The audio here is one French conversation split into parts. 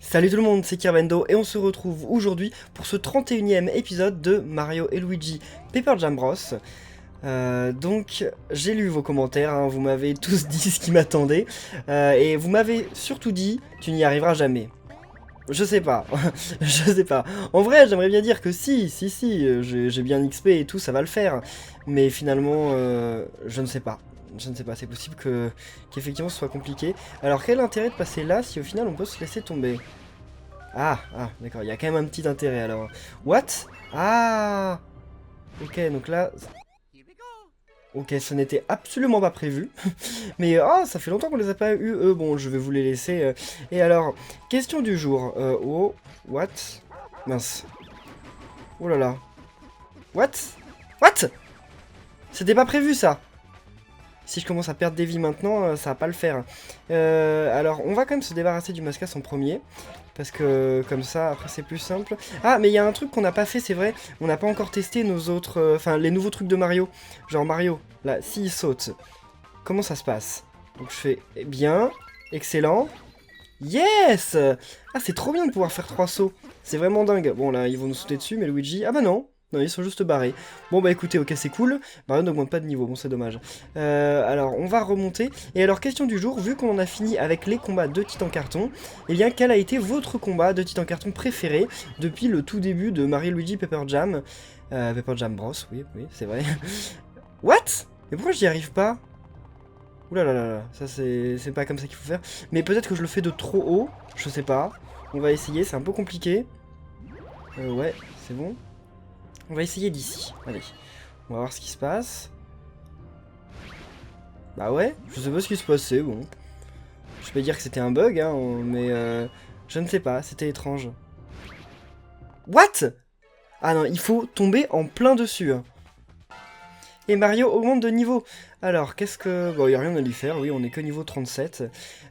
Salut tout le monde, c'est Kirbendo et on se retrouve aujourd'hui pour ce 31e épisode de Mario et Luigi Paper Jam Bros. Donc j'ai lu vos commentaires, hein, vous m'avez tous dit ce qui m'attendait et vous m'avez surtout dit tu n'y arriveras jamais. Je sais pas, je sais pas. En vrai j'aimerais bien dire que si, j'ai bien XP et tout, ça va le faire. Mais finalement je ne sais pas. Je ne sais pas, c'est possible qu'effectivement ce soit compliqué. Alors quel intérêt de passer là si au final on peut se laisser tomber? Ah, d'accord, il y a quand même un petit intérêt alors. What? Ah! Ok, donc là... Ok, ce n'était absolument pas prévu. Mais ça fait longtemps qu'on les a pas eu, eux. Bon, je vais vous les laisser. Et alors, question du jour. Oh, what? Mince. Oh là là. What? What? C'était pas prévu ça. Si je commence à perdre des vies maintenant, ça va pas le faire. Alors, on va quand même se débarrasser du Mascas en premier. Parce que comme ça, après c'est plus simple. Ah, mais il y a un truc qu'on n'a pas fait, c'est vrai. On n'a pas encore testé nos autres... Enfin, les nouveaux trucs de Mario. Genre Mario, là, s'il saute, comment ça se passe? Donc je fais bien, excellent. Yes! Ah, c'est trop bien de pouvoir faire 3 sauts. C'est vraiment dingue. Bon, là, ils vont nous sauter dessus, mais Luigi... Ah bah non! Non, ils sont juste barrés. Bon bah écoutez, ok, c'est cool. Mario n'augmente pas de niveau, bon c'est dommage. Alors, on va remonter. Et alors, question du jour, vu qu'on en a fini avec les combats de Titan Carton, eh bien, quel a été votre combat de Titan Carton préféré depuis le tout début de Mario Luigi Paper Jam? Paper Jam Bros, oui, c'est vrai. What? Mais pourquoi j'y arrive pas? Ouh là là là là, ça c'est pas comme ça qu'il faut faire. Mais peut-être que je le fais de trop haut, je sais pas. On va essayer, c'est un peu compliqué. Ouais, c'est bon. On va essayer d'ici, allez. On va voir ce qui se passe. Bah ouais, je sais pas ce qui se passait, bon. Je peux dire que c'était un bug, hein, mais je ne sais pas, c'était étrange. What? Ah non, il faut tomber en plein dessus. Hein. Et Mario augmente de niveau. Alors, qu'est-ce que... Bon, il n'y a rien à lui faire, oui, on est que niveau 37.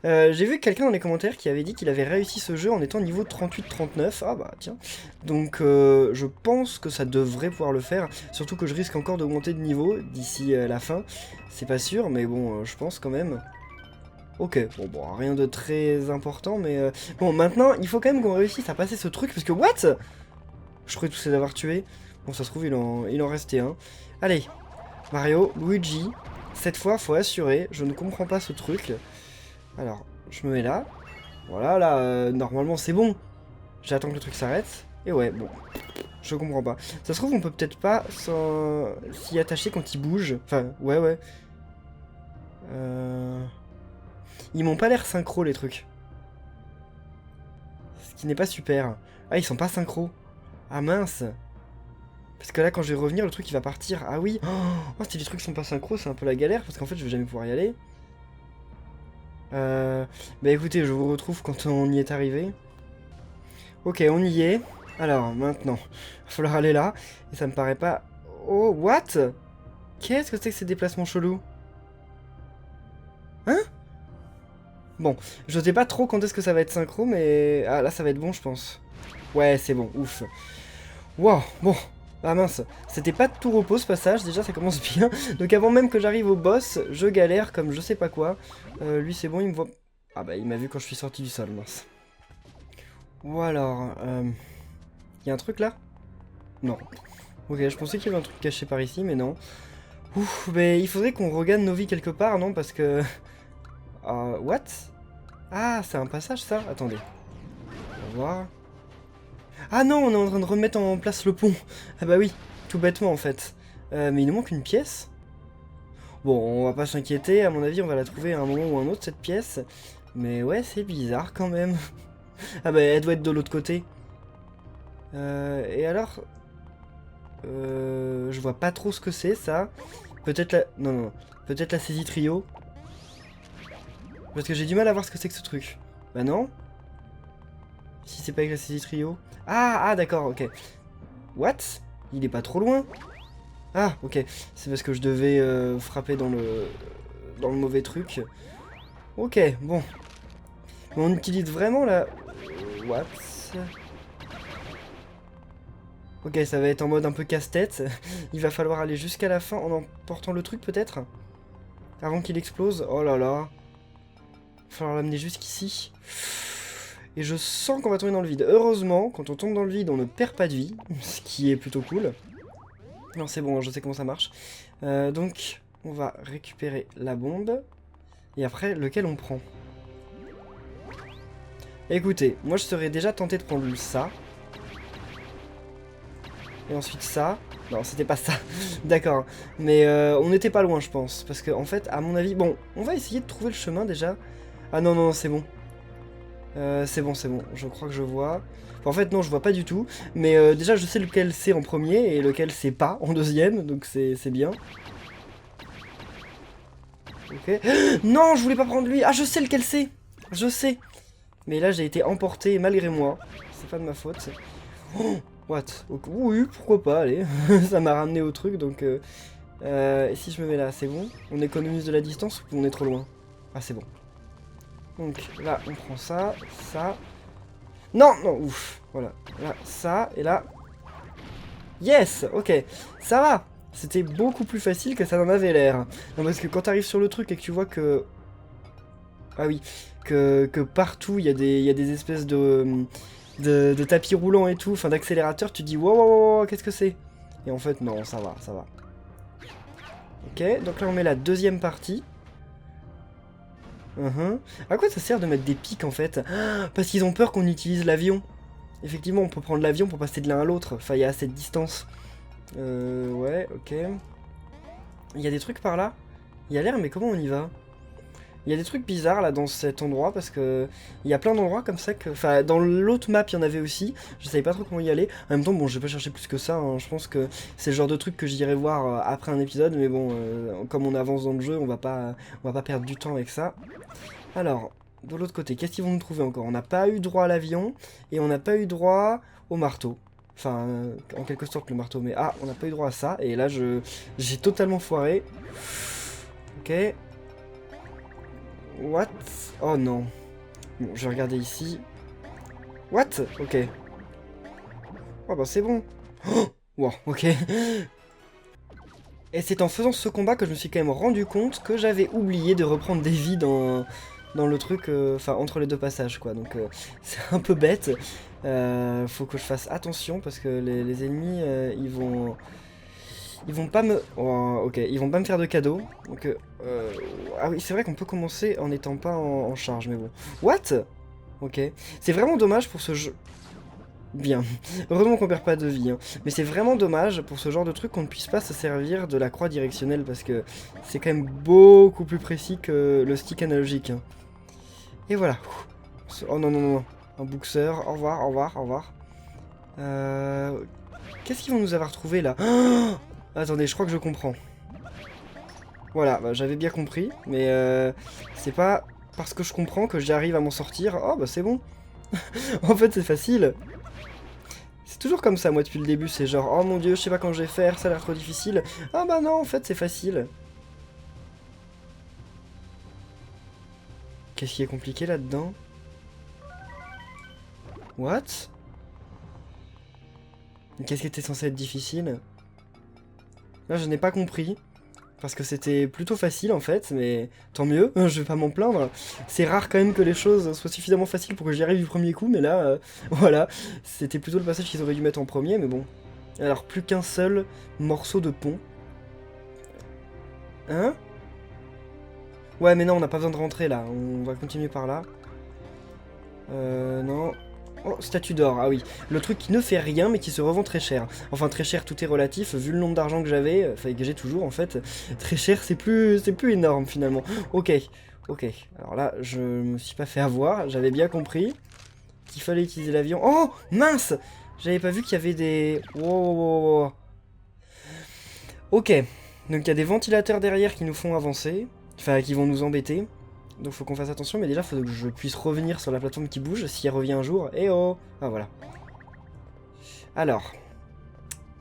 J'ai vu quelqu'un dans les commentaires qui avait dit qu'il avait réussi ce jeu en étant niveau 38-39. Ah bah, tiens. Donc, je pense que ça devrait pouvoir le faire. Surtout que je risque encore d'augmenter de niveau d'ici la fin. C'est pas sûr, mais bon, je pense quand même. Ok, bon, rien de très important, mais... Bon, maintenant, il faut quand même qu'on réussisse à passer ce truc, parce que... What? Je croyais tous les avoir tués. Bon, ça se trouve, il en restait un. Allez, Mario, Luigi, cette fois, faut assurer, je ne comprends pas ce truc. Alors, je me mets là. Voilà, là, normalement, c'est bon. J'attends que le truc s'arrête. Et ouais, bon, je comprends pas. Ça se trouve, on peut peut-être pas s'y attacher quand il bouge. Enfin, ouais. Ils m'ont pas l'air synchro, les trucs. Ce qui n'est pas super. Ah, ils sont pas synchro. Ah mince. Parce que là, quand je vais revenir, le truc il va partir. Ah oui. Oh, si les trucs sont pas synchro, c'est un peu la galère. Parce qu'en fait, je vais jamais pouvoir y aller. Bah écoutez, je vous retrouve quand on y est arrivé. Ok, on y est. Alors, maintenant, il va falloir aller là. Et ça me paraît pas... Oh, what? Qu'est-ce que c'est que ces déplacements chelous? Hein? Bon, je sais pas trop quand est-ce que ça va être synchro, mais... Ah, là, ça va être bon, je pense. Ouais, c'est bon, ouf. Wow, bon. Ah mince, c'était pas de tout repos ce passage, déjà ça commence bien. Donc avant même que j'arrive au boss, je galère comme je sais pas quoi. Lui c'est bon, il me voit... Ah bah il m'a vu quand je suis sorti du sol, mince. Ou alors... Y a un truc là? Non. Ok, je pensais qu'il y avait un truc caché par ici, mais non. Ouf, mais il faudrait qu'on regagne nos vies quelque part, non? Parce que... what? Ah, c'est un passage ça? Attendez. On va voir... Ah non, on est en train de remettre en place le pont. Ah bah oui, tout bêtement en fait. Mais il nous manque une pièce. Bon, on va pas s'inquiéter, à mon avis on va la trouver à un moment ou un autre cette pièce. Mais ouais, c'est bizarre quand même. Ah bah elle doit être de l'autre côté. Et alors... je vois pas trop ce que c'est ça. Peut-être la... Non. Peut-être la saisie trio. Parce que j'ai du mal à voir ce que c'est que ce truc. Bah non. Si c'est pas avec la saisie trio. Ah d'accord, ok. What? Il est pas trop loin? Ah, ok. C'est parce que je devais frapper dans le mauvais truc. Ok, bon. Mais on utilise vraiment la... What? Ok, ça va être en mode un peu casse-tête. Il va falloir aller jusqu'à la fin en emportant le truc peut-être? Avant qu'il explose. Oh là là. Il va falloir l'amener jusqu'ici. Et je sens qu'on va tomber dans le vide. Heureusement, quand on tombe dans le vide, on ne perd pas de vie. Ce qui est plutôt cool. Non, c'est bon, je sais comment ça marche. Donc, on va récupérer la bombe. Et après, lequel on prend? Écoutez, moi je serais déjà tenté de prendre ça. Et ensuite ça. Non, c'était pas ça. D'accord. Mais on n'était pas loin, je pense. Parce que, en fait, à mon avis... Bon, on va essayer de trouver le chemin, déjà. Ah non, non, c'est bon. C'est bon, c'est bon. Je crois que je vois. Enfin, en fait, non, je vois pas du tout. Mais déjà, je sais lequel c'est en premier et lequel c'est pas en deuxième. Donc, c'est bien. Ok. Non, je voulais pas prendre lui. Ah, je sais lequel c'est. Je sais. Mais là, j'ai été emporté malgré moi. C'est pas de ma faute. Oh, what? Okay. Oui, pourquoi pas, allez. Ça m'a ramené au truc, donc... et si je me mets là, c'est bon? On économise de la distance ou on est trop loin? Ah, c'est bon. Donc, là, on prend ça, ça... Non, non, ouf. Voilà. Là, ça, et là... Yes! Ok. Ça va! C'était beaucoup plus facile que ça n'en avait l'air. Non, parce que quand t'arrives sur le truc et que tu vois que... Ah oui, que partout, il y a des espèces de tapis roulants et tout, enfin d'accélérateur, tu te dis wow, wow, wow, qu'est-ce que c'est? Et en fait, non, ça va, ça va. Ok, donc là on met la deuxième partie. À quoi ça sert de mettre des pics en fait? Parce qu'ils ont peur qu'on utilise l'avion. Effectivement, on peut prendre l'avion pour passer de l'un à l'autre, enfin il y a assez de distance. Ouais, ok. Il y a des trucs par là? Il y a l'air, mais comment on y va? Il y a des trucs bizarres là dans cet endroit parce que il y a plein d'endroits comme ça que... Enfin, dans l'autre map il y en avait aussi, je savais pas trop comment y aller. En même temps, bon, je vais pas chercher plus que ça, hein. Je pense que c'est le genre de truc que j'irai voir après un épisode, mais bon, comme on avance dans le jeu, on va pas perdre du temps avec ça. Alors, de l'autre côté, qu'est-ce qu'ils vont nous trouver encore? On n'a pas eu droit à l'avion et on n'a pas eu droit au marteau. Enfin, en quelque sorte le marteau, mais ah, on n'a pas eu droit à ça, et là j'ai totalement foiré. Ok. What? Oh non. Bon, je vais regarder ici. What? Ok. Oh bah c'est bon. Oh wow, ok. Et c'est en faisant ce combat que je me suis quand même rendu compte que j'avais oublié de reprendre des vies dans le truc, enfin entre les deux passages quoi. Donc c'est un peu bête. Faut que je fasse attention parce que les ennemis ils vont pas me... Oh, ok, ils vont pas me faire de cadeaux. Donc, ah oui, c'est vrai qu'on peut commencer en n'étant pas en charge, mais bon. What? Ok. C'est vraiment dommage pour ce jeu... Bien. Heureusement qu'on perd pas de vie, hein. Mais c'est vraiment dommage pour ce genre de truc qu'on ne puisse pas se servir de la croix directionnelle, parce que c'est quand même beaucoup plus précis que le stick analogique, hein. Et voilà. Oh non, non, non. Un boxer. Au revoir, au revoir, au revoir. Qu'est-ce qu'ils vont nous avoir trouvé, là? Oh, attendez, je crois que je comprends. Voilà, bah, j'avais bien compris, mais c'est pas parce que je comprends que j'arrive à m'en sortir. Oh, bah c'est bon. En fait, c'est facile. C'est toujours comme ça, moi, depuis le début. C'est genre, oh mon dieu, je sais pas quand je vais faire, ça a l'air trop difficile. Ah bah non, en fait, c'est facile. Qu'est-ce qui est compliqué là-dedans? What? Qu'est-ce qui était censé être difficile? Là, je n'ai pas compris. Parce que c'était plutôt facile en fait, mais tant mieux, je vais pas m'en plaindre. C'est rare quand même que les choses soient suffisamment faciles pour que j'y arrive du premier coup, mais là, voilà. C'était plutôt le passage qu'ils auraient dû mettre en premier, mais bon. Alors, plus qu'un seul morceau de pont. Hein? Ouais, mais non, on n'a pas besoin de rentrer là, on va continuer par là. Non... Oh, statue d'or, ah oui. Le truc qui ne fait rien, mais qui se revend très cher. Enfin, très cher, tout est relatif, vu le nombre d'argent que j'avais, enfin, que j'ai toujours, en fait. Très cher, c'est plus énorme, finalement. Ok, ok. Alors là, je me suis pas fait avoir, j'avais bien compris qu'il fallait utiliser l'avion. Oh, mince! J'avais pas vu qu'il y avait des... Wow. Ok, donc il y a des ventilateurs derrière qui nous font avancer, enfin, qui vont nous embêter. Donc faut qu'on fasse attention, mais déjà faut que je puisse revenir sur la plateforme qui bouge, si elle revient un jour. Eh oh! Ah voilà. Alors,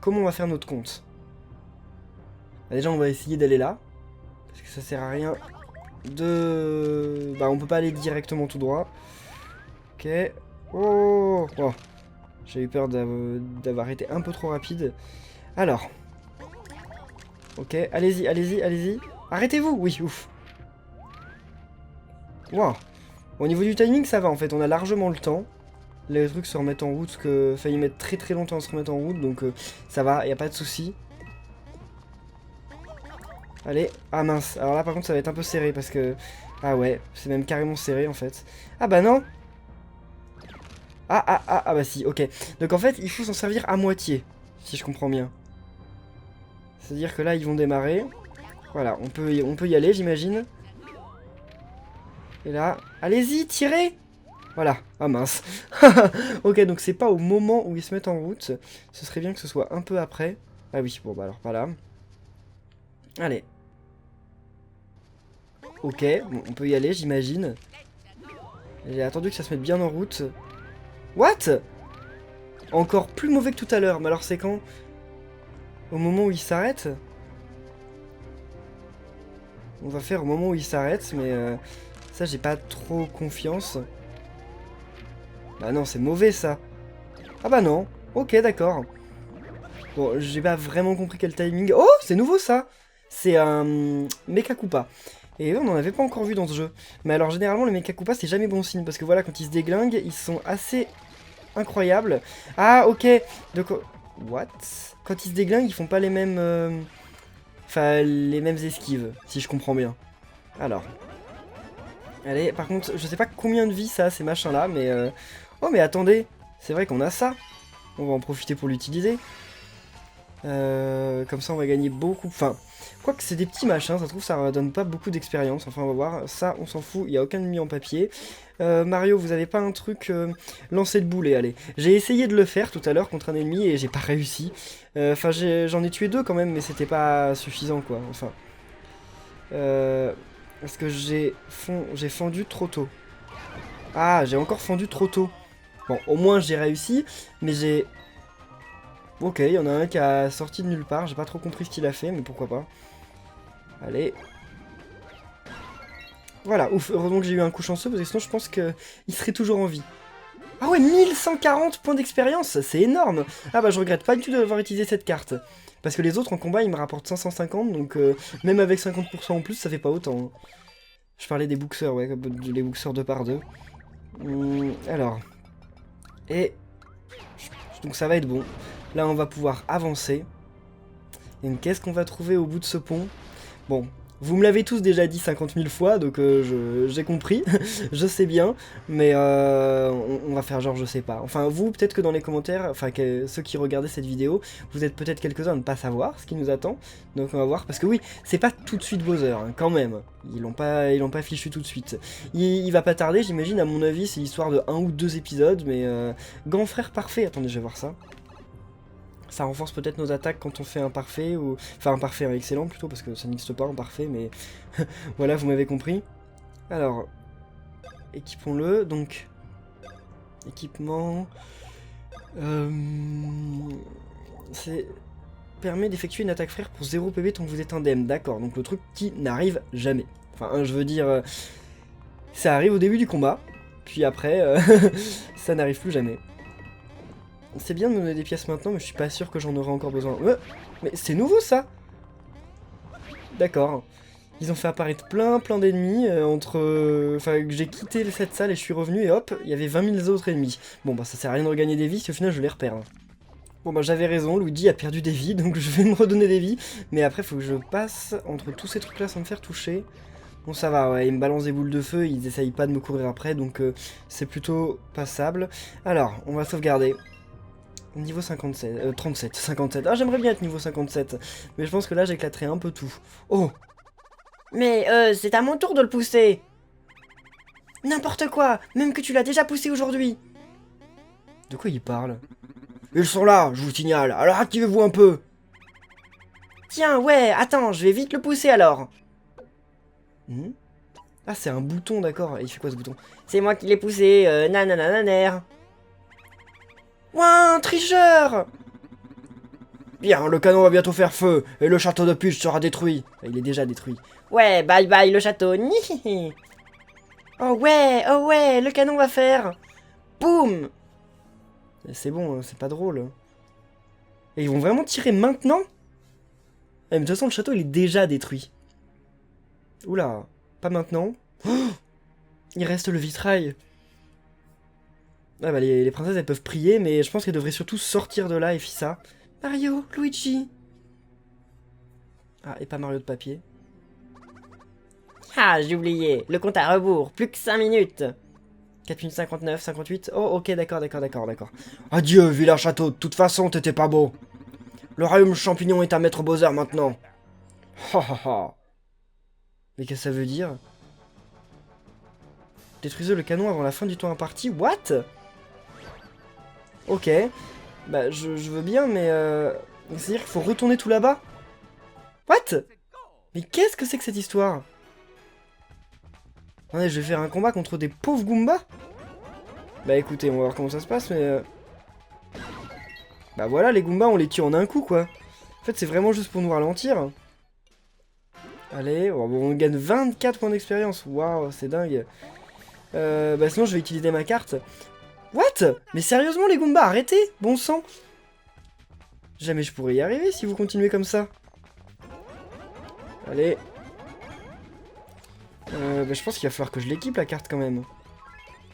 comment on va faire notre compte? Bah, déjà on va essayer d'aller là, parce que ça sert à rien de... Bah on peut pas aller directement tout droit. Ok. Oh, oh. J'ai eu peur d'avoir été un peu trop rapide. Alors. Ok, allez-y, allez-y, allez-y. Arrêtez-vous! Oui, ouf. Wow. Au niveau du timing, ça va en fait, on a largement le temps. Les trucs se remettent en route, que failli mettre très longtemps à se remettre en route, donc ça va, y a pas de souci. Allez, ah mince, alors là par contre ça va être un peu serré parce que... Ah ouais, c'est même carrément serré en fait. Ah bah non. Ah bah si, ok. Donc en fait, il faut s'en servir à moitié, si je comprends bien. C'est-à-dire que là, ils vont démarrer. Voilà, on peut y aller, j'imagine. Et là, allez-y, tirez. Voilà, ah mince. Ok, donc c'est pas au moment où ils se mettent en route. Ce serait bien que ce soit un peu après. Ah oui, bon bah alors pas là. Allez. Ok, bon, on peut y aller, j'imagine. J'ai attendu que ça se mette bien en route. What? Encore plus mauvais que tout à l'heure. Mais alors c'est quand? Au moment où il s'arrête? On va faire au moment où il s'arrête, mais ça j'ai pas trop confiance. Bah non, c'est mauvais ça. Ah bah non. Ok, d'accord. Bon, j'ai pas vraiment compris quel timing. Oh, c'est nouveau ça. C'est un Mecha Koopa. Et eux, on n'en avait pas encore vu dans ce jeu. Mais alors généralement les Mecha Koopa c'est jamais bon signe parce que voilà, quand ils se déglinguent, ils sont assez incroyables. Ah ok. Donc what? Quand ils se déglinguent, ils font pas les mêmes enfin les mêmes esquives, si je comprends bien. Alors. Allez, par contre, je sais pas combien de vie ça, ces machins là, mais oh mais attendez, c'est vrai qu'on a ça. On va en profiter pour l'utiliser. Comme ça on va gagner beaucoup. Enfin, quoique c'est des petits machins, ça se trouve ça donne pas beaucoup d'expérience. Enfin on va voir, ça on s'en fout, il n'y a aucun ennemi en papier. Mario, vous avez pas un truc lancer de boulet, allez. J'ai essayé de le faire tout à l'heure contre un ennemi et j'ai pas réussi. Enfin j'en ai tué 2 quand même, mais c'était pas suffisant quoi. Enfin. Parce que j'ai fendu trop tôt. Ah, j'ai encore fendu trop tôt. Bon, au moins j'ai réussi, mais j'ai... Ok, il y en a un qui a sorti de nulle part, j'ai pas trop compris ce qu'il a fait, mais pourquoi pas. Allez. Voilà, ouf, heureusement que j'ai eu un coup chanceux, parce que sinon je pense qu'il serait toujours en vie. Ah ouais, 1140 points d'expérience, c'est énorme. Ah bah je regrette pas du tout d'avoir utilisé cette carte. Parce que les autres en combat, ils me rapportent 550, donc même avec 50% en plus, ça fait pas autant. Je parlais des boxeurs, ouais, les boxeurs 2 par 2. Alors. Et... Donc ça va être bon. Là, on va pouvoir avancer. Et qu'est-ce qu'on va trouver au bout de ce pont? Bon, vous me l'avez tous déjà dit 50 000 fois, donc j'ai compris. Je sais bien, mais on va faire genre je sais pas. Enfin, vous, peut-être que dans les commentaires, enfin, ceux qui regardaient cette vidéo, vous êtes peut-être quelques-uns à ne pas savoir ce qui nous attend. Donc on va voir, parce que oui, c'est pas tout de suite Bowser, hein, quand même. Ils l'ont pas fichu tout de suite. Il va pas tarder, j'imagine, à mon avis, c'est l'histoire de 1 ou 2 épisodes, mais... Grand frère parfait, attendez, je vais voir ça. Ça renforce peut-être nos attaques quand on fait un parfait, ou... Enfin, un parfait, un excellent plutôt, parce que ça n'existe pas, un parfait, mais... voilà, vous m'avez compris. Alors, équipons-le, donc... Équipement... C'est... Permet d'effectuer une attaque frère pour 0 PV tant que vous êtes indemne, d'accord, donc le truc qui n'arrive jamais. Enfin, je veux dire... ça arrive au début du combat, puis après, ça n'arrive plus jamais. C'est bien de me donner des pièces maintenant, mais je suis pas sûr que j'en aurai encore besoin. Mais c'est nouveau ça. D'accord. Ils ont fait apparaître plein d'ennemis entre... Enfin, j'ai quitté cette salle et je suis revenu et hop, il y avait 20 000 autres ennemis. Bon bah ça sert à rien de regagner des vies si au final je les repère. Bon bah j'avais raison, Luigi a perdu des vies, donc je vais me redonner des vies. Mais après faut que je passe entre tous ces trucs là sans me faire toucher. Bon ça va, ouais, ils me balancent des boules de feu, ils essayent pas de me courir après, donc c'est plutôt passable. Alors, on va sauvegarder. Niveau 57, 37, 57. Ah, j'aimerais bien être niveau 57. Mais je pense que là, j'éclaterai un peu tout. Oh! Mais, c'est à mon tour de le pousser! N'importe quoi! Même que tu l'as déjà poussé aujourd'hui! De quoi il parle? Ils sont là, je vous signale, alors activez-vous un peu! Tiens, ouais, attends, je vais vite le pousser alors! Ah, c'est un bouton, d'accord. Il fait quoi ce bouton? C'est moi qui l'ai poussé, nananananer. Ouah, un tricheur! Bien, le canon va bientôt faire feu, et le château de Puge sera détruit. Il est déjà détruit. Ouais, bye bye le château, nihihi. Oh ouais, le canon va faire. Boum! C'est bon, c'est pas drôle. Et ils vont vraiment tirer maintenant? Mais de toute façon, le château, il est déjà détruit. Oula, pas maintenant. Oh, Il reste le vitrail. Ah bah les princesses elles peuvent prier, mais je pense qu'elles devraient surtout sortir de là et ça. Mario, Luigi. Ah, et pas Mario de papier. Ah, j'ai oublié. Le compte à rebours. Plus que 5 minutes. 4 minutes 59, 58. Oh, ok, d'accord. Adieu, vilain château. De toute façon, t'étais pas beau. Le royaume champignon est à Maître Bowser maintenant. Ha ha ha. Mais qu'est-ce que ça veut dire? Détruisez le canon avant la fin du temps imparti. What? Ok. Bah, je veux bien, mais c'est-à-dire qu'il faut retourner tout là-bas? What? Mais qu'est-ce que c'est que cette histoire? Attendez, je vais faire un combat contre des pauvres Goombas? Bah écoutez, on va voir comment ça se passe, mais... Bah voilà, les Goombas, on les tue en un coup, quoi. En fait, c'est vraiment juste pour nous ralentir. Allez, bon, on gagne 24 points d'expérience. Waouh, c'est dingue. Bah sinon, je vais utiliser ma carte. What? Mais sérieusement, les Goombas, arrêtez! Bon sang! Jamais je pourrais y arriver si vous continuez comme ça. Allez. Bah, je pense qu'il va falloir que je l'équipe, la carte, quand même.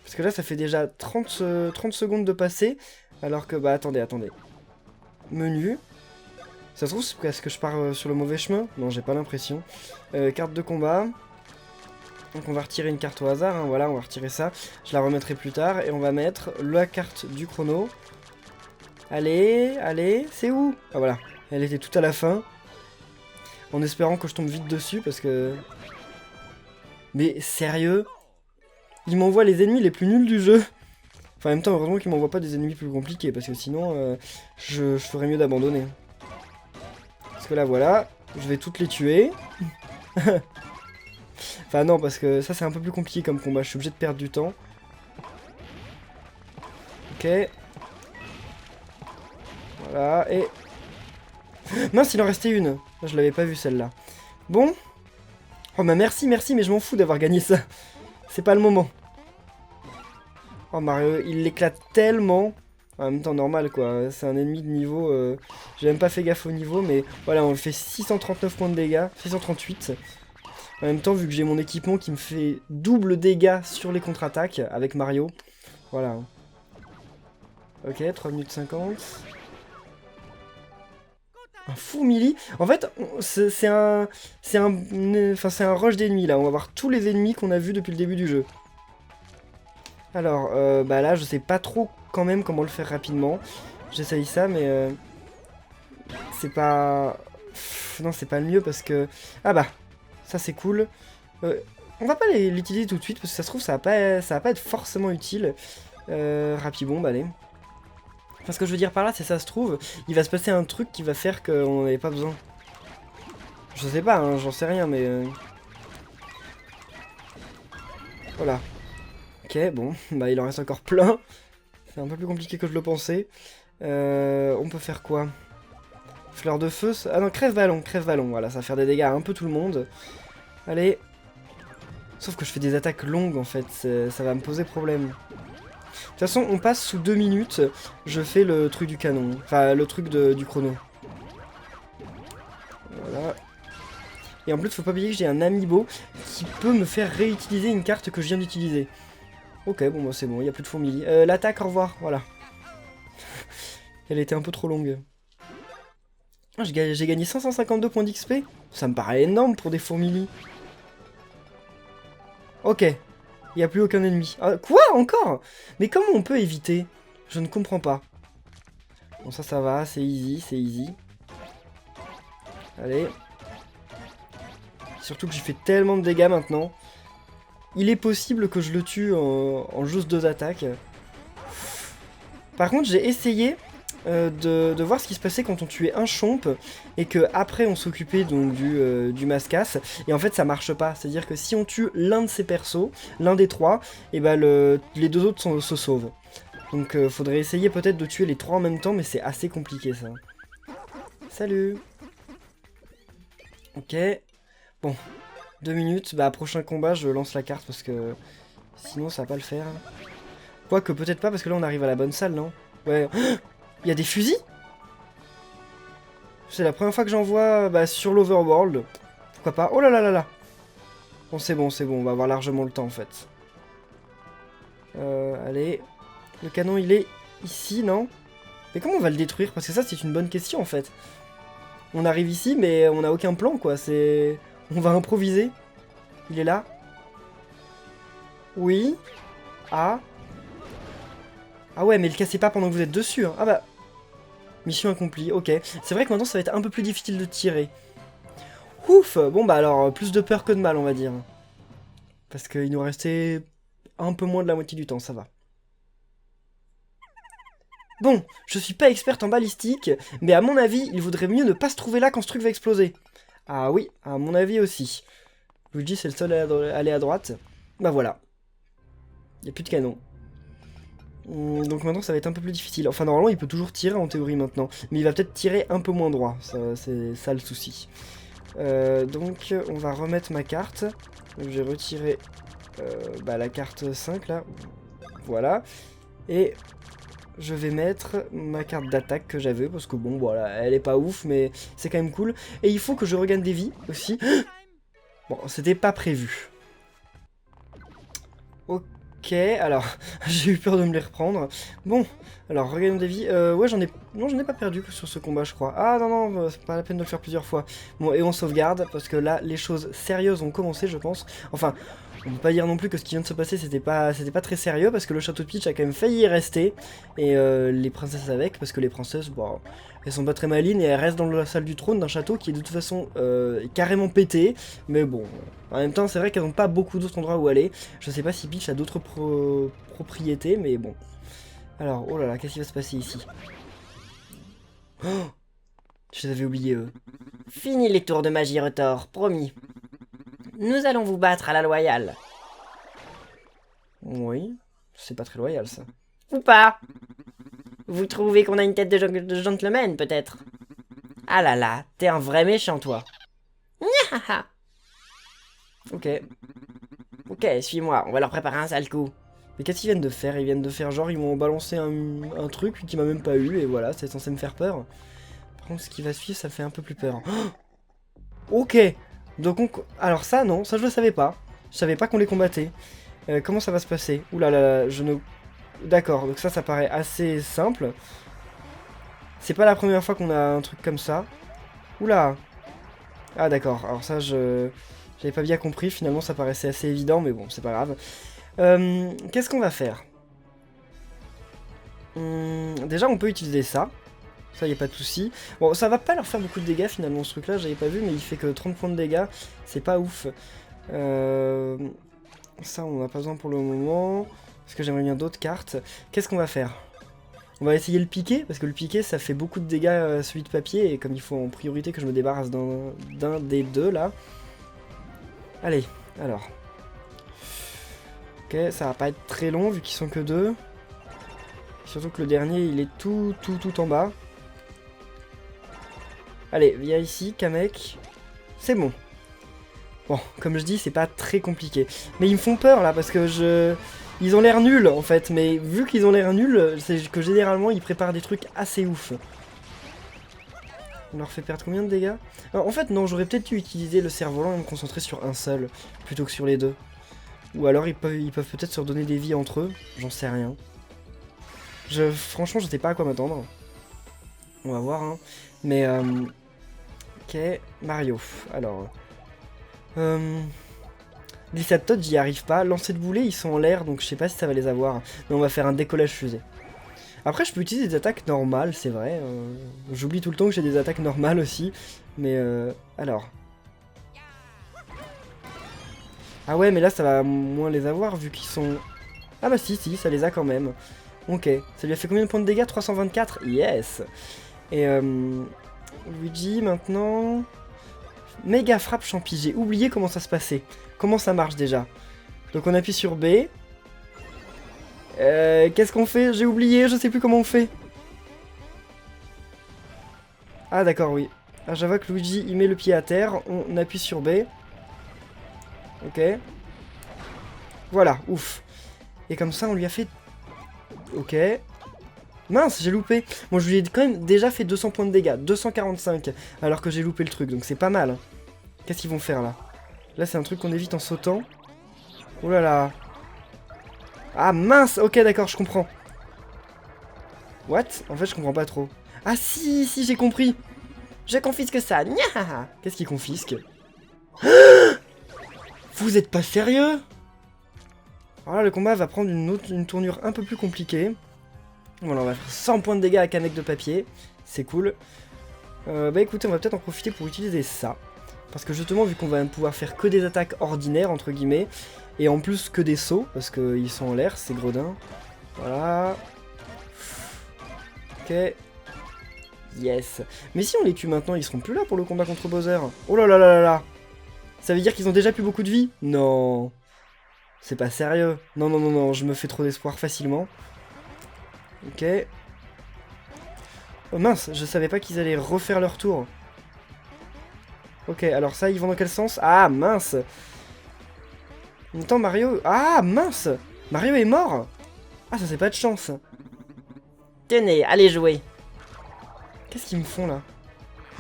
Parce que là, ça fait déjà 30 secondes de passer. Alors que, bah, attendez. Menu. Ça se trouve, c'est parce que je pars sur le mauvais chemin? Non, j'ai pas l'impression. Carte de combat. Donc on va retirer une carte au hasard, hein, voilà, on va retirer ça. Je la remettrai plus tard, et on va mettre la carte du chrono. Allez, c'est où? Ah voilà, elle était tout à la fin. En espérant que je tombe vite dessus, parce que... Mais sérieux? Il m'envoie les ennemis les plus nuls du jeu. Enfin, en même temps, heureusement qu'il m'envoie pas des ennemis plus compliqués, parce que sinon, je ferais mieux d'abandonner. Parce que là, voilà, je vais toutes les tuer. Enfin non, parce que ça c'est un peu plus compliqué comme combat, je suis obligé de perdre du temps. Ok. Voilà, et... Mince, il en restait une. Je l'avais pas vue celle-là. Bon. Oh bah merci, mais je m'en fous d'avoir gagné ça. C'est pas le moment. Oh Mario, il l'éclate tellement. En même temps normal quoi, c'est un ennemi de niveau... J'ai même pas fait gaffe au niveau, mais voilà, on fait 639 points de dégâts, 638. En même temps, vu que j'ai mon équipement qui me fait double dégâts sur les contre-attaques avec Mario. Voilà. Ok, 3 minutes 50. Un fou melee. En fait, c'est un rush d'ennemis là. On va voir tous les ennemis qu'on a vus depuis le début du jeu. Alors, bah là, je sais pas trop quand même comment le faire rapidement. J'essaye ça, mais c'est pas... Non, c'est pas le mieux parce que... Ah bah, ça c'est cool. On va pas l'utiliser tout de suite parce que ça se trouve ça va pas être forcément utile. Rapibombe, allez. Enfin, ce que je veux dire par là, c'est ça se trouve, il va se passer un truc qui va faire qu'on n'en avait pas besoin. Je sais pas, hein, j'en sais rien, mais... Voilà. Ok, bon, bah il en reste encore plein. C'est un peu plus compliqué que je le pensais. On peut faire quoi? Fleur de feu, ah non, crève-ballon, voilà, ça va faire des dégâts à un peu tout le monde. Allez. Sauf que je fais des attaques longues en fait, ça va me poser problème. De toute façon, on passe sous 2 minutes, je fais le truc du canon, enfin le truc du chrono. Voilà. Et en plus, faut pas oublier que j'ai un amiibo qui peut me faire réutiliser une carte que je viens d'utiliser. Ok, bon, bah, c'est bon, il n'y a plus de fourmilles. L'attaque, au revoir, voilà. Elle était un peu trop longue. Ah, j'ai gagné 552 points d'XP. Ça me paraît énorme pour des fourmilles. Ok. Il n'y a plus aucun ennemi. Ah, quoi? Encore? Mais comment on peut éviter? Je ne comprends pas. Bon, ça va, c'est easy. Allez. Surtout que j'ai fait tellement de dégâts maintenant. Il est possible que je le tue en juste 2 attaques. Par contre, j'ai essayé de voir ce qui se passait quand on tuait un chomp et que après on s'occupait donc du mascasse. Et en fait, ça marche pas. C'est-à-dire que si on tue l'un de ces persos, l'un des 3, et bah les 2 autres se sauvent. Donc faudrait essayer peut-être de tuer les 3 en même temps, mais c'est assez compliqué ça. Salut. Ok. Bon. 2 minutes. Bah prochain combat, je lance la carte parce que sinon ça va pas le faire. Quoique peut-être pas parce que là on arrive à la bonne salle, non? Ouais. Il y a des fusils? C'est la première fois que j'en vois sur l'Overworld. Pourquoi pas? Oh là là là là. Bon, c'est bon, on va avoir largement le temps en fait. Allez. Le canon, il est ici, non? Mais comment on va le détruire? Parce que ça, c'est une bonne question, en fait. On arrive ici, mais on n'a aucun plan, quoi. C'est... On va improviser. Il est là. Oui. Ah. Ah ouais, mais le cassez pas pendant que vous êtes dessus. Hein. Ah bah... Mission accomplie, ok. C'est vrai que maintenant, ça va être un peu plus difficile de tirer. Ouf. Bon, bah alors, plus de peur que de mal, on va dire. Parce qu'il nous restait un peu moins de la moitié du temps, ça va. Bon, je suis pas experte en balistique, mais à mon avis, il vaudrait mieux ne pas se trouver là quand ce truc va exploser. Ah oui, à mon avis aussi. Luigi, c'est le seul à aller à droite. Bah voilà. Il n'y a plus de canon. Donc maintenant, ça va être un peu plus difficile. Enfin, normalement, il peut toujours tirer en théorie maintenant. Mais il va peut-être tirer un peu moins droit. C'est ça le souci. Donc, on va remettre ma carte. Donc, j'ai retiré la carte 5, là. Voilà. Et... je vais mettre ma carte d'attaque que j'avais, parce que bon, voilà, elle est pas ouf, mais c'est quand même cool. Et il faut que je regagne des vies, aussi. Bon, c'était pas prévu. Ok, alors, j'ai eu peur de me les reprendre. Bon, alors, regagnons des vies. Ouais, j'en ai... non, j'en ai pas perdu sur ce combat, je crois. Ah, non, non, c'est pas la peine de le faire plusieurs fois. Bon, et on sauvegarde, parce que là, les choses sérieuses ont commencé, je pense. Enfin... on peut pas dire non plus que ce qui vient de se passer c'était pas très sérieux parce que le château de Peach a quand même failli y rester et les princesses avec parce que les princesses bon elles sont pas très malines et elles restent dans la salle du trône d'un château qui est de toute façon carrément pété, mais bon en même temps c'est vrai qu'elles n'ont pas beaucoup d'autres endroits où aller. Je sais pas si Peach a d'autres propriétés, mais bon. Alors oh là là, qu'est-ce qui va se passer ici? Oh, je les avais oubliés eux. Fini les tours de magie retors, promis. Nous allons vous battre à la loyale. Oui, c'est pas très loyal ça. Ou pas. Vous trouvez qu'on a une tête de gentleman peut-être? Ah là là, t'es un vrai méchant toi. Ok. Ok, suis-moi, on va leur préparer un sale coup. Mais qu'est-ce qu'ils viennent de faire? Ils viennent de faire genre, ils m'ont balancé un truc qui m'a même pas eu, et voilà, c'est censé me faire peur. Par contre, ce qui va suivre, ça fait un peu plus peur. Ok. Donc alors ça, non, ça je le savais pas. Je savais pas qu'on les combattait. Comment ça va se passer? Ouh là là, je ne... D'accord, donc ça paraît assez simple. C'est pas la première fois qu'on a un truc comme ça. Oula. Ah d'accord, alors ça j'avais pas bien compris, finalement ça paraissait assez évident, mais bon, c'est pas grave. Qu'est-ce qu'on va faire? Déjà on peut utiliser ça. Ça y a pas de souci. Bon, ça va pas leur faire beaucoup de dégâts finalement ce truc là, j'avais pas vu, mais il fait que 30 points de dégâts. C'est pas ouf. Ça on en a pas besoin pour le moment. Parce que j'aimerais bien d'autres cartes. Qu'est-ce qu'on va faire? On va essayer le piqué, parce que le piqué ça fait beaucoup de dégâts celui de papier, et comme il faut en priorité que je me débarrasse d'un des deux là. Allez, alors. Ok, ça va pas être très long vu qu'ils sont que deux. Surtout que le dernier il est tout en bas. Allez, viens ici, Kamek. C'est bon. Bon, comme je dis, c'est pas très compliqué. Mais ils me font peur là, parce que ils ont l'air nuls en fait, mais vu qu'ils ont l'air nuls, c'est que généralement ils préparent des trucs assez ouf. On leur fait perdre combien de dégâts? Alors, en fait non, j'aurais peut-être dû utiliser le cerf-volant et me concentrer sur un seul, plutôt que sur les deux. Ou alors ils peuvent peut-être se redonner des vies entre eux, j'en sais rien. Franchement je sais pas à quoi m'attendre. On va voir hein. Mais ok, Mario, alors... Glissade Todd, j'y arrive pas. Lancer de boulet, ils sont en l'air, donc je sais pas si ça va les avoir. Mais on va faire un décollage fusée. Après, je peux utiliser des attaques normales, c'est vrai. J'oublie tout le temps que j'ai des attaques normales aussi. Mais alors. Ah ouais, mais là, ça va moins les avoir vu qu'ils sont... Ah bah si, ça les a quand même. Ok. Ça lui a fait combien de points de dégâts? 324. Yes. Et Luigi, maintenant... Méga frappe champi, j'ai oublié comment ça se passait. Comment ça marche déjà? Donc on appuie sur B. Qu'est-ce qu'on fait? J'ai oublié, je sais plus comment on fait. Ah d'accord, oui. Ah, j'avoue que Luigi, il met le pied à terre, on appuie sur B. Ok. Voilà, ouf. Et comme ça, on lui a fait... Ok. Mince, j'ai loupé. Bon, je lui ai quand même déjà fait 200 points de dégâts. 245, alors que j'ai loupé le truc, donc c'est pas mal. Qu'est-ce qu'ils vont faire là? Là, c'est un truc qu'on évite en sautant. Oh là là. Ah mince, ok d'accord, je comprends. What? En fait, je comprends pas trop. Ah si, si, j'ai compris. Je confisque ça. Nya. Qu'est-ce qu'il confisque? Vous êtes pas sérieux? Alors là, le combat va prendre une tournure un peu plus compliquée. Voilà, on va faire 100 points de dégâts avec un mec de papier. C'est cool. Bah écoutez, on va peut-être en profiter pour utiliser ça. Parce que justement, vu qu'on va pouvoir faire que des attaques ordinaires, entre guillemets, et en plus que des sauts, parce qu'ils sont en l'air, c'est gredin. Voilà. Ok. Yes. Mais si on les tue maintenant, ils seront plus là pour le combat contre Bowser. Oh là là là là là. Ça veut dire qu'ils ont déjà plus beaucoup de vie? Non. C'est pas sérieux. Non, non, non, non, je me fais trop d'espoir facilement. Ok. Oh mince, je savais pas qu'ils allaient refaire leur tour. Ok, alors ça, ils vont dans quel sens? Ah, mince. En même temps, Mario... Ah, mince. Mario est mort. Ah, ça c'est pas de chance. Tenez, allez jouer. Qu'est-ce qu'ils me font, là?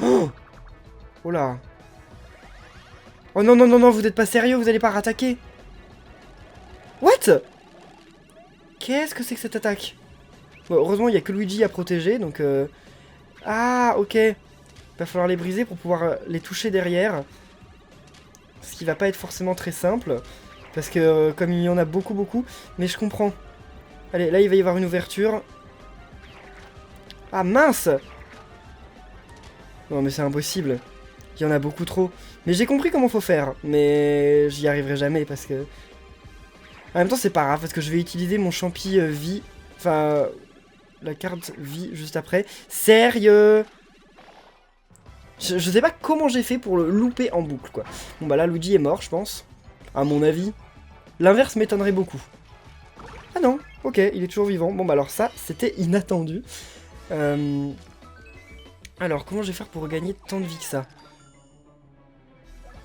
Oh, oh là. Oh non, non, non, non, vous êtes pas sérieux, vous allez pas rattaquer. What? Qu'est-ce que c'est que cette attaque? Bon, heureusement, il y a que Luigi à protéger, donc... Ah, ok. Il va falloir les briser pour pouvoir les toucher derrière. Ce qui va pas être forcément très simple. Parce que comme il y en a beaucoup, beaucoup. Mais je comprends. Allez, là il va y avoir une ouverture. Ah mince! Non mais c'est impossible. Il y en a beaucoup trop. Mais j'ai compris comment faut faire. Mais j'y arriverai jamais parce que... En même temps c'est pas grave parce que je vais utiliser mon champi vie. Enfin... La carte vie juste après. Sérieux? Je sais pas comment j'ai fait pour le louper en boucle, quoi. Bon, bah là, Luigi est mort, je pense. À mon avis. L'inverse m'étonnerait beaucoup. Ah non, ok, il est toujours vivant. Bon, bah alors ça, c'était inattendu. Alors, comment je vais faire pour gagner tant de vie que ça?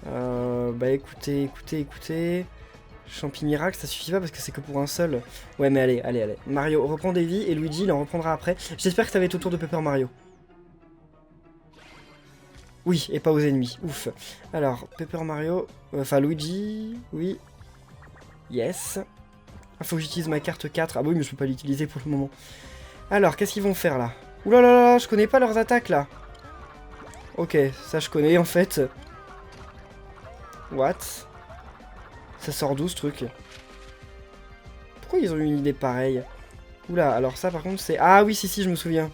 Bah écoutez, écoutez. Champi miracle, ça suffit pas parce que c'est que pour un seul. Ouais, mais allez, allez, allez. Mario reprend des vies et Luigi, il en reprendra après. J'espère que ça va être autour de Paper Mario. Oui, et pas aux ennemis. Ouf. Alors, Paper Mario... Enfin, Luigi... Oui. Yes. Ah, faut que j'utilise ma carte 4. Ah bah oui, mais je peux pas l'utiliser pour le moment. Alors, qu'est-ce qu'ils vont faire, là? Ouh là là là, je connais pas leurs attaques, là. Ok, ça je connais, en fait. What? Ça sort d'où, ce truc? Pourquoi ils ont eu une idée pareille? Oula, alors ça, par contre, c'est... Ah oui, si, si, je me souviens.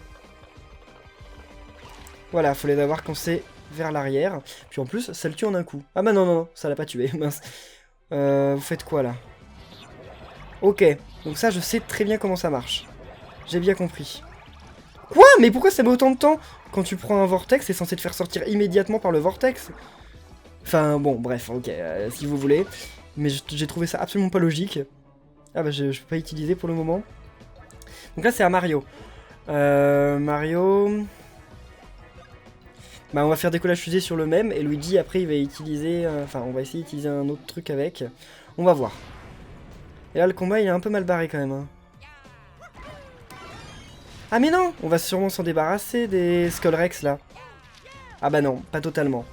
Voilà, faut les avoir quand c'est vers l'arrière. Puis en plus, ça le tue en un coup. Ah bah non, non, non, ça l'a pas tué, mince. Vous faites quoi, là? Ok, donc ça, je sais très bien comment ça marche. J'ai bien compris. Quoi? Mais pourquoi ça met autant de temps? Quand tu prends un vortex, c'est censé te faire sortir immédiatement par le vortex. Enfin, bon, bref, ok, si vous voulez. Mais j'ai trouvé ça absolument pas logique. Ah bah, je peux pas utiliser pour le moment. Donc là, c'est à Mario. Mario... Bah on va faire décollage fusée sur le même, et Luigi après il va utiliser, enfin on va essayer d'utiliser un autre truc avec, on va voir. Et là le combat il est un peu mal barré quand même. Hein. Ah mais non, on va sûrement s'en débarrasser des Skullrex là. Ah bah non, pas totalement.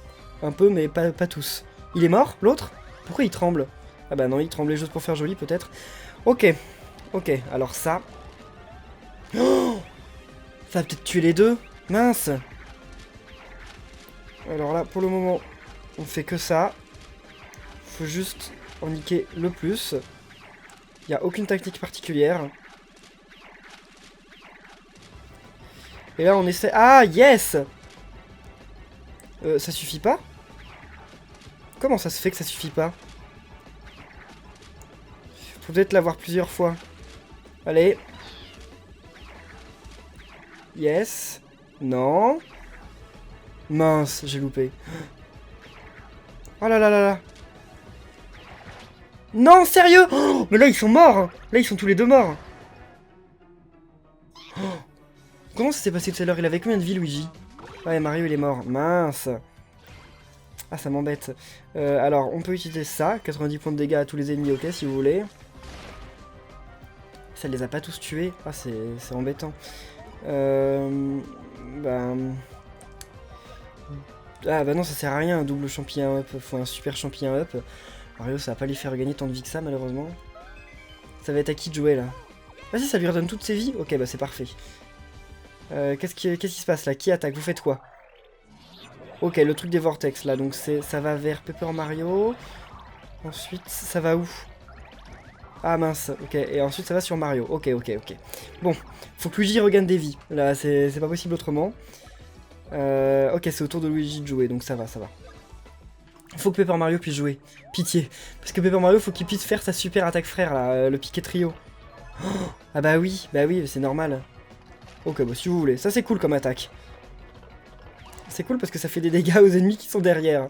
Un peu mais pas tous. Il est mort l'autre? Pourquoi il tremble? Ah bah non, il tremblait juste pour faire joli peut-être. Ok, ok, alors ça... Oh, ça va peut-être tuer les deux? Mince. Alors là, pour le moment, on fait que ça. Faut juste en niquer le plus. Il n'y a aucune tactique particulière. Et là, on essaie... Ah, yes! Ça suffit pas? Comment ça se fait que ça suffit pas? Faut peut-être l'avoir plusieurs fois. Allez. Yes. Non. Mince, j'ai loupé. Oh là là là là. Non, sérieux? Oh, mais là, ils sont morts. Là, ils sont tous les deux morts. Oh. Comment ça s'est passé tout à l'heure? Il avait combien de vie, Luigi? Ouais, Mario, il est mort. Mince. Ah, ça m'embête. Alors, on peut utiliser ça. 90 points de dégâts à tous les ennemis, ok, si vous voulez. Ça les a pas tous tués. Ah, c'est embêtant. Ah bah non, ça sert à rien, un double champignon up, faut un super champignon up. Mario, ça va pas lui faire gagner tant de vie que ça, malheureusement. Ça va être à qui de jouer là? Vas-y, ça lui redonne toutes ses vies? Ok, bah c'est parfait. Qu'est-ce qui se passe là? Qui attaque? Vous faites quoi? Ok, le truc des vortex là, donc ça va vers Paper Mario. Ensuite, ça va où? Ah mince, ok, et ensuite ça va sur Mario. Ok. Bon, faut que Luigi regagne des vies. Là, c'est pas possible autrement. Ok, c'est au tour de Luigi de jouer, donc ça va. Faut que Paper Mario puisse jouer. Pitié. Parce que Paper Mario, faut qu'il puisse faire sa super attaque frère là, le piqué trio. Oh, ah bah oui, c'est normal. Ok, bah si vous voulez. Ça c'est cool comme attaque. C'est cool parce que ça fait des dégâts aux ennemis qui sont derrière.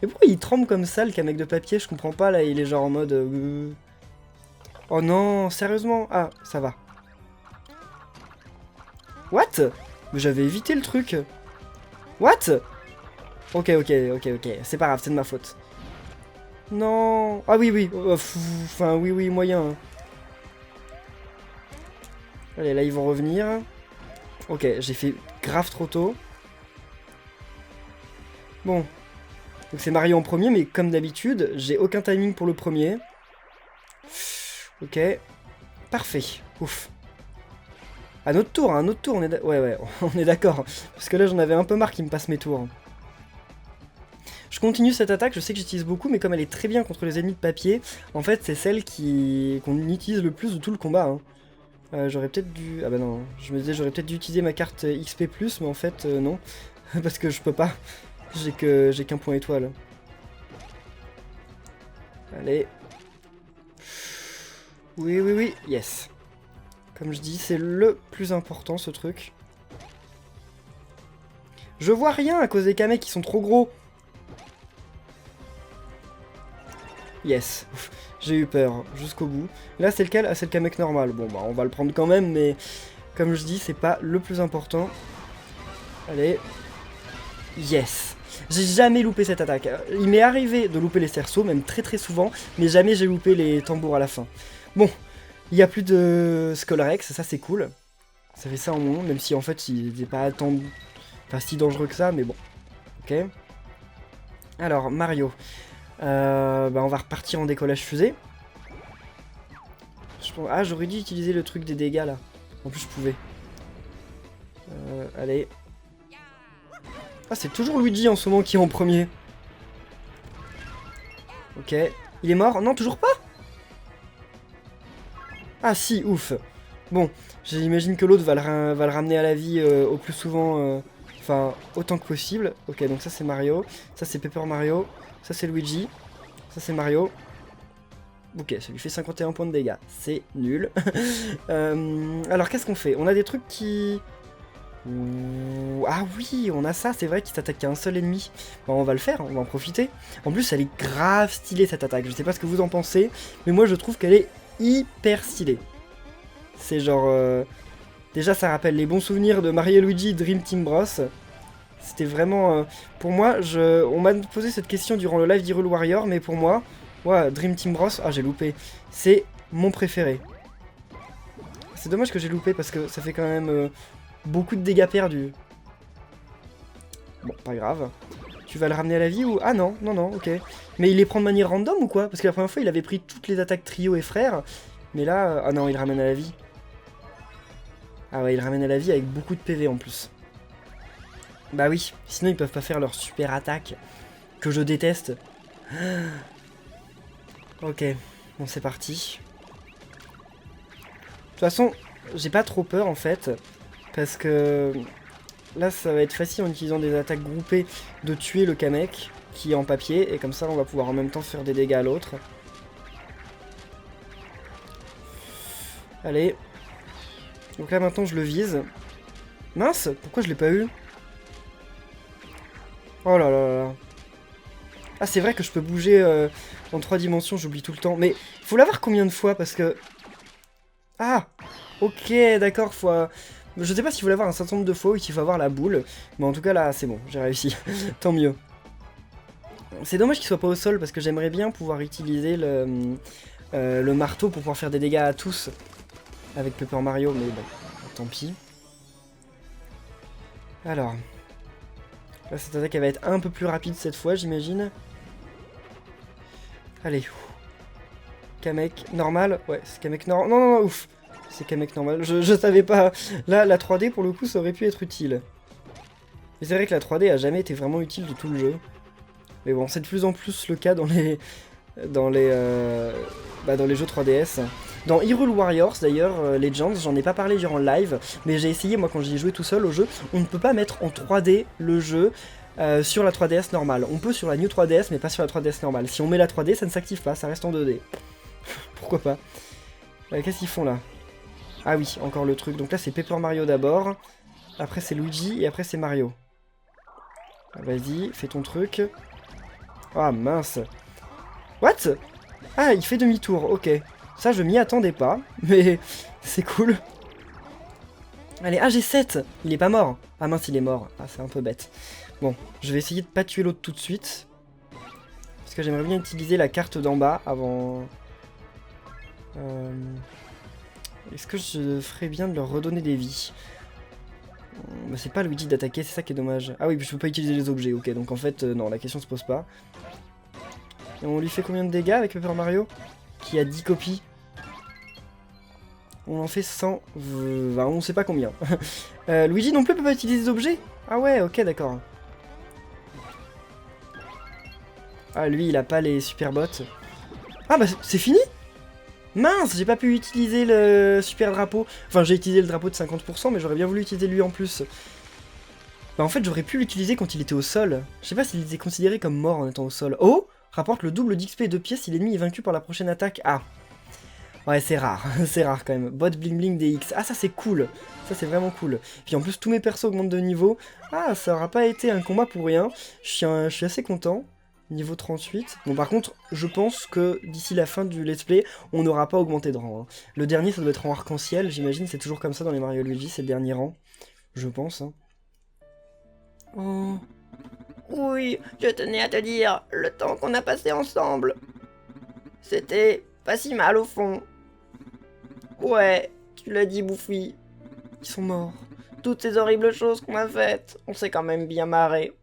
Et pourquoi il tremble comme ça, le Kamek de papier? Je comprends pas, là, il est genre en mode... Oh non, sérieusement? Ah, ça va. What? Mais j'avais évité le truc. What? Ok, c'est pas grave, c'est de ma faute. Non. Ah oui. Enfin, oui, moyen. Allez, là, ils vont revenir. Ok, j'ai fait grave trop tôt. Bon. Donc c'est Mario en premier, mais comme d'habitude, j'ai aucun timing pour le premier. Ok. Parfait. Ouf. À notre tour, on est ouais, on est d'accord. Parce que là, j'en avais un peu marre qu'il me passe mes tours. Je continue cette attaque, je sais que j'utilise beaucoup, mais comme elle est très bien contre les ennemis de papier, en fait, c'est celle qu'on utilise le plus de tout le combat. Hein. J'aurais peut-être dû... Ah bah non, je me disais j'aurais peut-être dû utiliser ma carte XP+, mais en fait, non. Parce que je peux pas. J'ai qu'un point étoile. Allez. Oui, yes. Comme je dis, c'est le plus important, ce truc. Je vois rien à cause des Kamek qui sont trop gros. Yes. J'ai eu peur jusqu'au bout. Là, c'est lequel? Ah, c'est le Kamek normal. Bon, bah, on va le prendre quand même, mais comme je dis, c'est pas le plus important. Allez. Yes. J'ai jamais loupé cette attaque. Il m'est arrivé de louper les cerceaux, même très souvent, mais jamais j'ai loupé les tambours à la fin. Bon, il n'y a plus de Skullrex, ça c'est cool. Ça fait ça en moins, même si en fait il n'est pas tant... Enfin, si dangereux que ça, mais bon. Ok. Alors, Mario. Bah, on va repartir en décollage fusée. Ah, j'aurais dû utiliser le truc des dégâts là. En plus, je pouvais. Allez. Ah, c'est toujours Luigi en ce moment qui est en premier. Ok. Il est mort? Non, toujours pas? Ah si, ouf. Bon, j'imagine que l'autre va le ramener à la vie au plus souvent... Enfin, autant que possible. Ok, donc ça c'est Mario. Ça c'est Paper Mario. Ça c'est Luigi. Ça c'est Mario. Ok, ça lui fait 51 points de dégâts. C'est nul. Alors, qu'est-ce qu'on fait? On a des trucs qui... Ah oui, on a ça, c'est vrai qu'il s'attaque à un seul ennemi. Bon, on va le faire, on va en profiter. En plus, elle est grave stylée cette attaque. Je sais pas ce que vous en pensez, mais moi je trouve qu'elle est hyper stylée. C'est genre... Déjà, ça rappelle les bons souvenirs de Mario et Luigi Dream Team Bros. C'était vraiment... Pour moi, on m'a posé cette question durant le live d'Hyrule Warrior, mais pour moi, ouais, Dream Team Bros... Ah, j'ai loupé. C'est mon préféré. C'est dommage que j'ai loupé parce que ça fait quand même... beaucoup de dégâts perdus. Bon, pas grave. Tu vas le ramener à la vie ou... Ah non, ok. Mais il les prend de manière random ou quoi? Parce que la première fois, il avait pris toutes les attaques trio et frères. Mais là... Ah non, il ramène à la vie. Ah ouais, il ramène à la vie avec beaucoup de PV en plus. Bah oui, sinon ils peuvent pas faire leur super attaque. Que je déteste. Ok, bon c'est parti. De toute façon, j'ai pas trop peur en fait. Parce que là, ça va être facile en utilisant des attaques groupées de tuer le Kamek qui est en papier. Et comme ça, on va pouvoir en même temps faire des dégâts à l'autre. Allez. Donc là, maintenant, je le vise. Mince, pourquoi je l'ai pas eu? Oh là là là. Ah, c'est vrai que je peux bouger en 3 dimensions, j'oublie tout le temps. Mais faut l'avoir combien de fois? Parce que... Ah, ok, d'accord, Je sais pas s'il faut l'avoir un certain nombre de fois ou s'il faut avoir la boule, mais en tout cas là c'est bon, j'ai réussi, tant mieux. C'est dommage qu'il soit pas au sol parce que j'aimerais bien pouvoir utiliser le marteau pour pouvoir faire des dégâts à tous avec Paper Mario, mais bon, tant pis. Alors, là cette attaque elle va être un peu plus rapide cette fois j'imagine. Allez. Kamek normal. Ouais, c'est Kamek normal. Non, non, non, ouf. C'est Kamek normal. Je savais pas. Là, la 3D, pour le coup, ça aurait pu être utile. Mais c'est vrai que la 3D a jamais été vraiment utile de tout le jeu. Mais bon, c'est de plus en plus le cas dans les... dans les jeux 3DS. Dans Hyrule Warriors d'ailleurs, Legends, j'en ai pas parlé durant le live, mais j'ai essayé moi quand j'y ai joué tout seul au jeu, on ne peut pas mettre en 3D le jeu sur la 3DS normale. On peut sur la New 3DS mais pas sur la 3DS normale. Si on met la 3D ça ne s'active pas, ça reste en 2D. Pourquoi pas. Qu'est-ce qu'ils font là? Ah oui, encore le truc. Donc là c'est Paper Mario d'abord, après c'est Luigi et après c'est Mario. Ah, vas-y, fais ton truc. Ah mince. What? Ah, il fait demi-tour, ok. Ça, je m'y attendais pas, mais c'est cool. Allez, ah, j'ai 7. Il est pas mort. Ah mince, il est mort. Ah, c'est un peu bête. Bon, je vais essayer de pas tuer l'autre tout de suite. Parce que j'aimerais bien utiliser la carte d'en bas avant... Est-ce que je ferais bien de leur redonner des vies? Bah, c'est pas Luigi d'attaquer, c'est ça qui est dommage. Ah oui, je peux pas utiliser les objets, ok. Donc en fait, non, la question se pose pas. Et on lui fait combien de dégâts avec Paper Mario? Qui a 10 copies. On en fait 100... on sait pas combien. Luigi non plus peut pas utiliser des objets? Ah ouais, ok, d'accord. Ah, lui, il a pas les super bots. Ah bah, c'est fini? Mince, j'ai pas pu utiliser le super drapeau. Enfin, j'ai utilisé le drapeau de 50%, mais j'aurais bien voulu utiliser lui en plus. Bah en fait, j'aurais pu l'utiliser quand il était au sol. Je sais pas s'il était considéré comme mort en étant au sol. Oh! Rapporte le double d'XP et 2 pièces si l'ennemi est vaincu par la prochaine attaque. Ah! Ouais, c'est rare, c'est rare quand même. Bot bling bling DX. Ah, ça c'est cool. Ça c'est vraiment cool. Puis en plus, tous mes persos augmentent de niveau. Ah, ça aura pas été un combat pour rien. Je suis assez content. Niveau 38. Bon, par contre, je pense que d'ici la fin du let's play, on n'aura pas augmenté de rang. Hein. Le dernier, ça doit être en arc-en-ciel. J'imagine, c'est toujours comme ça dans les Mario Luigi, c'est le dernier rang. Je pense. Hein. Oh. Oui, je tenais à te dire, le temps qu'on a passé ensemble, c'était pas si mal au fond. Ouais, tu l'as dit, Bouffi. Ils sont morts. Toutes ces horribles choses qu'on a faites, on s'est quand même bien marré.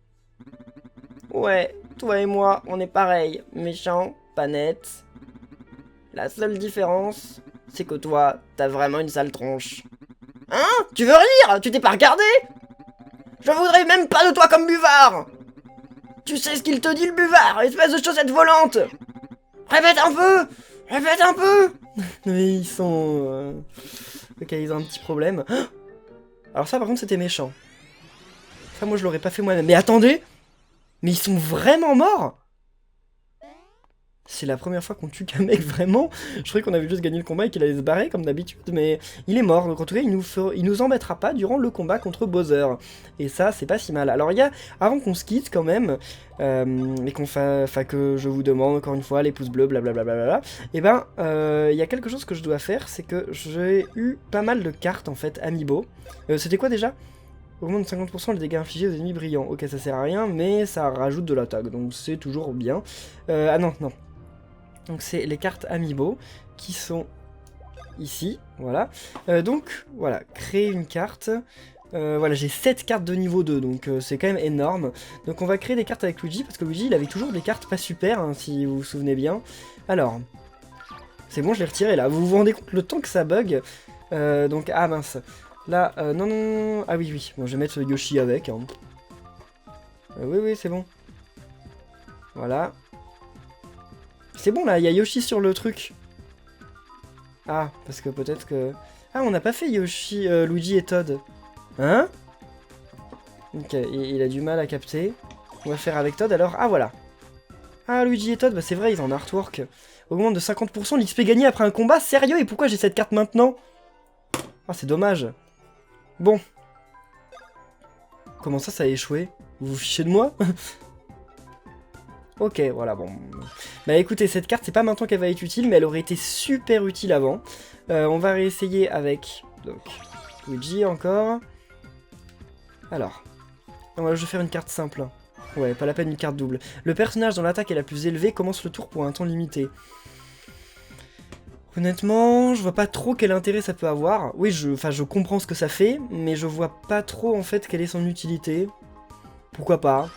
Ouais, toi et moi, on est pareil, méchants, pas nets. La seule différence, c'est que toi, t'as vraiment une sale tronche. Hein? Tu veux rire? Tu t'es pas regardé? Je voudrais même pas de toi comme buvard! Tu sais ce qu'il te dit le buvard, espèce de chaussette volante! Répète un peu! Répète un peu! Mais ils sont... Ok, ils ont un petit problème. Alors ça par contre c'était méchant. Ça moi je l'aurais pas fait moi-même. Mais attendez! Mais ils sont vraiment morts! C'est la première fois qu'on tue qu'un mec vraiment. Je croyais qu'on avait juste gagné le combat et qu'il allait se barrer comme d'habitude, mais il est mort. Donc en tout cas, il nous embêtera pas durant le combat contre Bowser. Et ça, c'est pas si mal. Alors il y a, avant qu'on se quitte quand même, et que je vous demande encore une fois les pouces bleus, blablabla, et ben, il y a quelque chose que je dois faire, c'est que j'ai eu pas mal de cartes en fait, amiibo. C'était quoi déjà? Augmente 50% les dégâts infligés aux ennemis brillants. Ok, ça sert à rien, mais ça rajoute de l'attaque, donc c'est toujours bien. Ah non, non. Donc c'est les cartes Amiibo qui sont ici, voilà. Donc voilà, créer une carte. Voilà, j'ai 7 cartes de niveau 2, donc c'est quand même énorme. Donc on va créer des cartes avec Luigi, parce que Luigi il avait toujours des cartes pas super, hein, si vous vous souvenez bien. Alors, c'est bon, je l'ai retiré là. Vous vous rendez compte le temps que ça bug? Donc, ah mince. Là, non, non, non, ah oui, oui. Bon, je vais mettre Yoshi avec. Hein. Oui, oui, c'est bon. Voilà. C'est bon, là, il y a Yoshi sur le truc. Ah, parce que peut-être que... Ah, on n'a pas fait Yoshi, Luigi et Todd. Hein? Ok, il a du mal à capter. On va faire avec Todd, alors. Ah, voilà. Ah, Luigi et Todd, bah c'est vrai, ils ont un artwork. Augmente de 50% l'XP gagné après un combat. Sérieux? Et pourquoi j'ai cette carte maintenant? Ah, c'est dommage. Bon. Comment ça a échoué? Vous vous fichez de moi? Ok, voilà, bon. Bah écoutez, cette carte, c'est pas maintenant qu'elle va être utile, mais elle aurait été super utile avant. On va réessayer avec... Donc, Luigi encore. Alors. Je vais faire une carte simple. Ouais, pas la peine une carte double. Le personnage dont l'attaque est la plus élevée commence le tour pour un temps limité. Honnêtement, je vois pas trop quel intérêt ça peut avoir. Oui, je comprends ce que ça fait, mais je vois pas trop en fait quelle est son utilité. Pourquoi pas?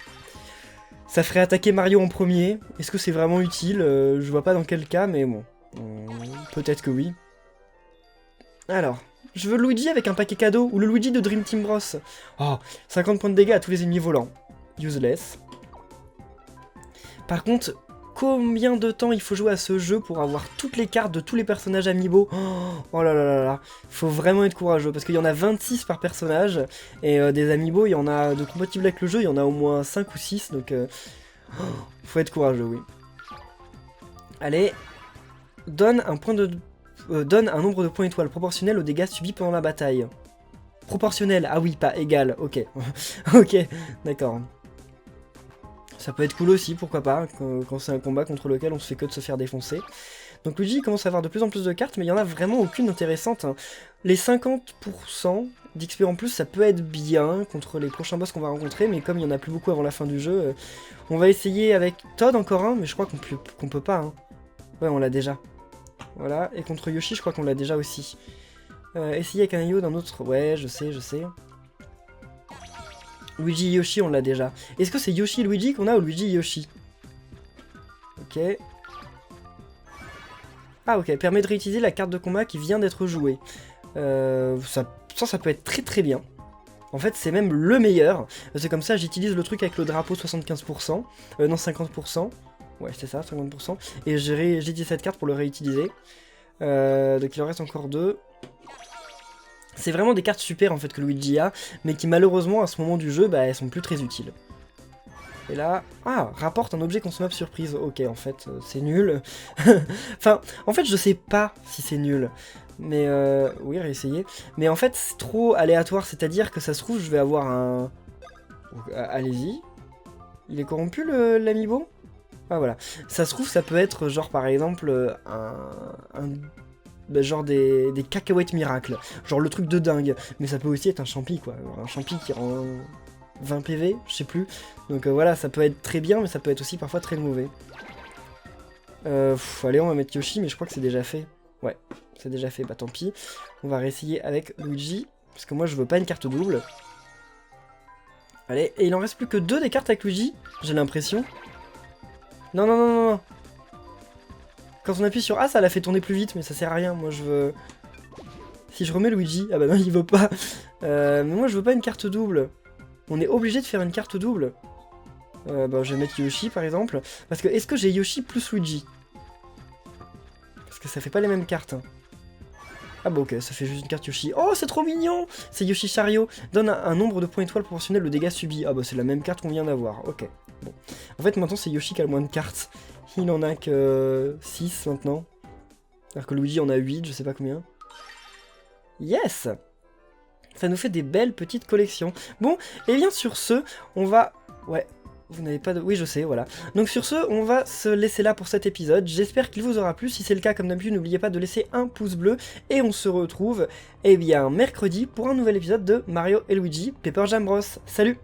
Ça ferait attaquer Mario en premier. Est-ce que c'est vraiment utile? Je vois pas dans quel cas, mais bon. Peut-être que oui. Alors, je veux Luigi avec un paquet cadeau, ou le Luigi de Dream Team Bros. Oh, 50 points de dégâts à tous les ennemis volants. Useless. Par contre, combien de temps il faut jouer à ce jeu pour avoir toutes les cartes de tous les personnages amiibo? Oh là là là là. Faut vraiment être courageux, parce qu'il y en a 26 par personnage, et des amiibo, il y en a de compatibles avec le jeu, il y en a au moins 5 ou 6, donc faut être courageux, oui. Allez, donne un nombre de points étoiles proportionnel aux dégâts subis pendant la bataille. Proportionnel, ah oui, pas égal, ok. Ok, d'accord. Ça peut être cool aussi, pourquoi pas, quand c'est un combat contre lequel on se fait que de se faire défoncer. Donc Luigi commence à avoir de plus en plus de cartes, mais il n'y en a vraiment aucune intéressante. Hein. Les 50% d'XP en plus, ça peut être bien contre les prochains boss qu'on va rencontrer, mais comme il n'y en a plus beaucoup avant la fin du jeu, on va essayer avec Todd encore un, mais je crois qu'on peut pas. Hein. Ouais, on l'a déjà. Voilà, et contre Yoshi, je crois qu'on l'a déjà aussi. Essayer avec un Yo d'un autre... Ouais, je sais. Luigi et Yoshi, on l'a déjà. Est-ce que c'est Yoshi et Luigi qu'on a ou Luigi et Yoshi? Ok. Ah ok, permet de réutiliser la carte de combat qui vient d'être jouée. Ça peut être très très bien. En fait, c'est même le meilleur. C'est comme ça, j'utilise le truc avec le drapeau 75%. Non, 50%. Ouais, c'est ça, 50%. Et j'ai utilisé cette carte pour le réutiliser. Donc il en reste encore 2. C'est vraiment des cartes super en fait que Luigi a, mais qui malheureusement à ce moment du jeu, bah, elles sont plus très utiles. Et là, ah, rapporte un objet consommable surprise. Ok, en fait, c'est nul. Enfin, en fait, je sais pas si c'est nul. Mais, oui, réessayer. Mais en fait, c'est trop aléatoire, c'est-à-dire que ça se trouve, je vais avoir un... Allez-y. Il est corrompu, l'amiibo? Ah, voilà. Ça se trouve, ça peut être, genre, par exemple, bah, genre des cacahuètes miracles. Genre le truc de dingue. Mais ça peut aussi être un champi, quoi. Un champi qui rend 20 PV, je sais plus. Donc voilà, ça peut être très bien, mais ça peut être aussi parfois très mauvais. Allez, on va mettre Yoshi, mais je crois que c'est déjà fait. Ouais, c'est déjà fait, bah tant pis. On va réessayer avec Luigi, parce que moi je veux pas une carte double. Allez, et il en reste plus que 2 des cartes avec Luigi, j'ai l'impression. Non. Quand on appuie sur A, ça la fait tourner plus vite, mais ça sert à rien. Moi, je veux... Si je remets Luigi... Ah bah non, il veut pas. Mais moi, je veux pas une carte double. On est obligé de faire une carte double. Bah, je vais mettre Yoshi, par exemple. Parce que, est-ce que j'ai Yoshi plus Luigi? Parce que ça fait pas les mêmes cartes. Hein. Ah bah ok, ça fait juste une carte Yoshi. Oh, c'est trop mignon! C'est Yoshi Chariot. Donne un nombre de points étoiles proportionnel aux dégâts subis. Ah bah c'est la même carte qu'on vient d'avoir. Ok. Bon. En fait, maintenant, c'est Yoshi qui a le moins de cartes. Il en a que 6 maintenant. Alors que Luigi en a 8, je sais pas combien. Yes! Ça nous fait des belles petites collections. Bon, et bien sur ce, on va... Ouais, vous n'avez pas de... Oui, je sais, voilà. Donc sur ce, on va se laisser là pour cet épisode. J'espère qu'il vous aura plu. Si c'est le cas, comme d'habitude, n'oubliez pas de laisser un pouce bleu. Et on se retrouve, eh bien, mercredi pour un nouvel épisode de Mario et Luigi Paper Jam Bros. Salut!